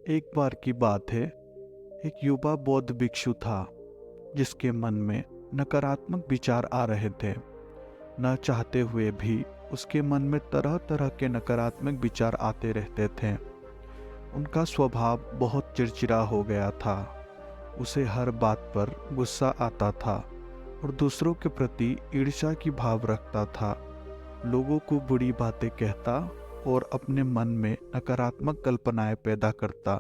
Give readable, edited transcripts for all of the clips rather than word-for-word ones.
एक बार की बात है। एक युवा बौद्ध भिक्षु था जिसके मन में नकारात्मक विचार आ रहे थे। न चाहते हुए भी उसके मन में तरह तरह के नकारात्मक विचार आते रहते थे। उनका स्वभाव बहुत चिड़चिड़ा हो गया था। उसे हर बात पर गुस्सा आता था और दूसरों के प्रति ईर्ष्या की भाव रखता था। लोगों को बुरी बातें कहता और अपने मन में नकारात्मक कल्पनाएं पैदा करता।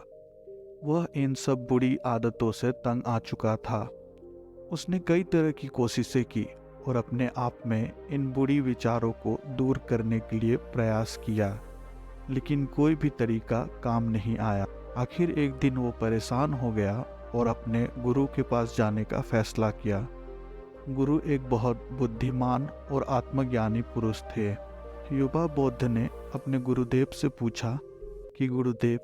वह इन सब बुरी आदतों से तंग आ चुका था। उसने कई तरह की कोशिशें की और अपने आप में इन बुरी विचारों को दूर करने के लिए प्रयास किया, लेकिन कोई भी तरीका काम नहीं आया। आखिर एक दिन वो परेशान हो गया और अपने गुरु के पास जाने का फैसला किया। गुरु एक बहुत बुद्धिमान और आत्मज्ञानी पुरुष थे। युवा बौद्ध ने अपने गुरुदेव से पूछा कि गुरुदेव,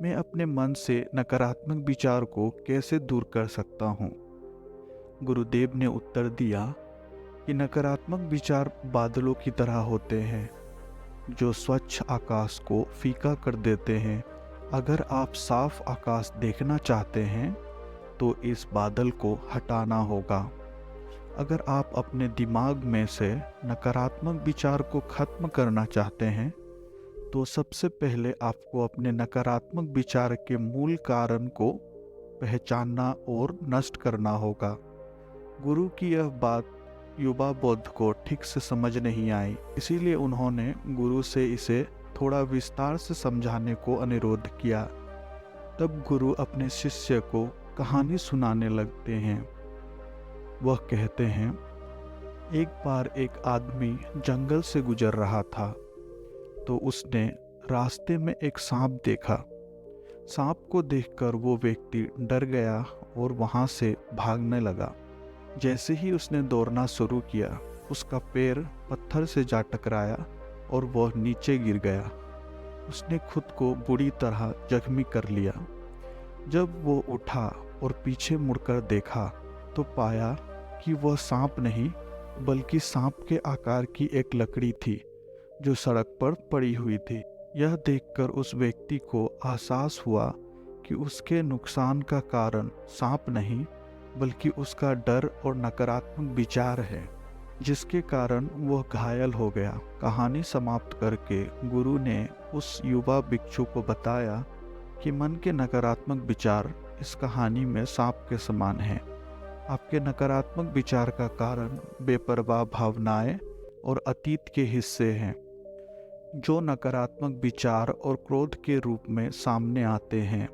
मैं अपने मन से नकारात्मक विचार को कैसे दूर कर सकता हूँ। गुरुदेव ने उत्तर दिया कि नकारात्मक विचार बादलों की तरह होते हैं जो स्वच्छ आकाश को फीका कर देते हैं। अगर आप साफ आकाश देखना चाहते हैं तो इस बादल को हटाना होगा। अगर आप अपने दिमाग में से नकारात्मक विचार को खत्म करना चाहते हैं तो सबसे पहले आपको अपने नकारात्मक विचार के मूल कारण को पहचानना और नष्ट करना होगा। गुरु की यह बात युवा बौद्ध को ठीक से समझ नहीं आई, इसीलिए उन्होंने गुरु से इसे थोड़ा विस्तार से समझाने को अनुरोध किया। तब गुरु अपने शिष्य को कहानी सुनाने लगते हैं। वह कहते हैं, एक बार एक आदमी जंगल से गुजर रहा था तो उसने रास्ते में एक सांप देखा। सांप को देखकर वो व्यक्ति डर गया और वहां से भागने लगा। जैसे ही उसने दौड़ना शुरू किया, उसका पैर पत्थर से जा टकराया और वह नीचे गिर गया। उसने खुद को बुरी तरह जख्मी कर लिया। जब वो उठा और पीछे मुड़कर देखा तो पाया कि वह सांप नहीं बल्कि सांप के आकार की एक लकड़ी थी जो सड़क पर पड़ी हुई थी। यह देखकर उस व्यक्ति को एहसास हुआ कि उसके नुकसान का कारण सांप नहीं बल्कि उसका डर और नकारात्मक विचार है, जिसके कारण वह घायल हो गया। कहानी समाप्त करके गुरु ने उस युवा भिक्षु को बताया कि मन के नकारात्मक विचार इस कहानी में सांप के समान हैं। आपके नकारात्मक विचार का कारण बेपरवाह भावनाएं और अतीत के हिस्से हैं जो नकारात्मक विचार और क्रोध के रूप में सामने आते हैं।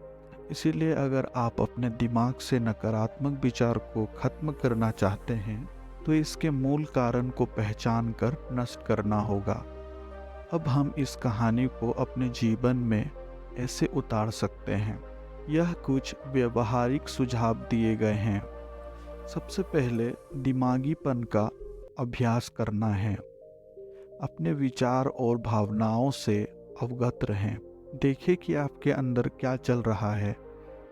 इसीलिए अगर आप अपने दिमाग से नकारात्मक विचार को खत्म करना चाहते हैं तो इसके मूल कारण को पहचान कर नष्ट करना होगा। अब हम इस कहानी को अपने जीवन में ऐसे उतार सकते हैं। यह कुछ व्यवहारिक सुझाव दिए गए हैं। सबसे पहले दिमागीपन का अभ्यास करना है। अपने विचार और भावनाओं से अवगत रहें। देखें कि आपके अंदर क्या चल रहा है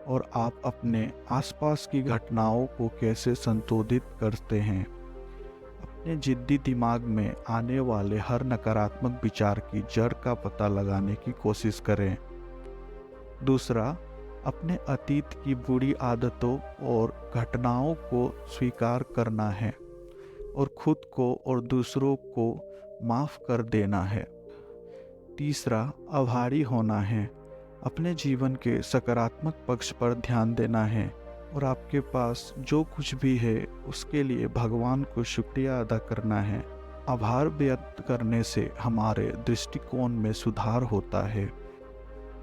और आप अपने आसपास की घटनाओं को कैसे संतुलित करते हैं। अपने जिद्दी दिमाग में आने वाले हर नकारात्मक विचार की जड़ का पता लगाने की कोशिश करें। दूसरा, अपने अतीत की बुरी आदतों और घटनाओं को स्वीकार करना है और खुद को और दूसरों को माफ़ कर देना है। तीसरा, आभारी होना है। अपने जीवन के सकारात्मक पक्ष पर ध्यान देना है और आपके पास जो कुछ भी है उसके लिए भगवान को शुक्रिया अदा करना है। आभार व्यक्त करने से हमारे दृष्टिकोण में सुधार होता है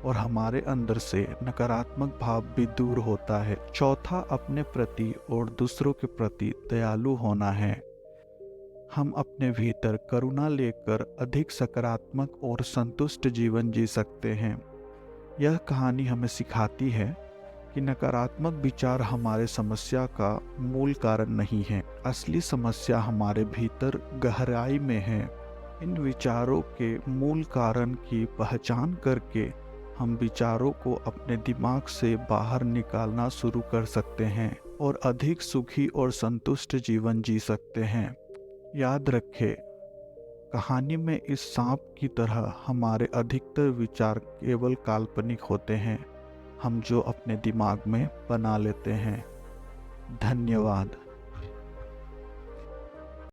और हमारे अंदर से नकारात्मक भाव भी दूर होता है। चौथा, अपने प्रति और दूसरों के प्रति दयालु होना है। हम अपने भीतर करुणा लेकर अधिक सकारात्मक और संतुष्ट जीवन जी सकते हैं। यह कहानी हमें सिखाती है कि नकारात्मक विचार हमारे समस्या का मूल कारण नहीं है। असली समस्या हमारे भीतर गहराई में है। इन विचारों के मूल कारण की पहचान करके हम विचारों को अपने दिमाग से बाहर निकालना शुरू कर सकते हैं और अधिक सुखी और संतुष्ट जीवन जी सकते हैं। याद रखें, कहानी में इस सांप की तरह हमारे अधिकतर विचार केवल काल्पनिक होते हैं। हम जो अपने दिमाग में बना लेते हैं। धन्यवाद।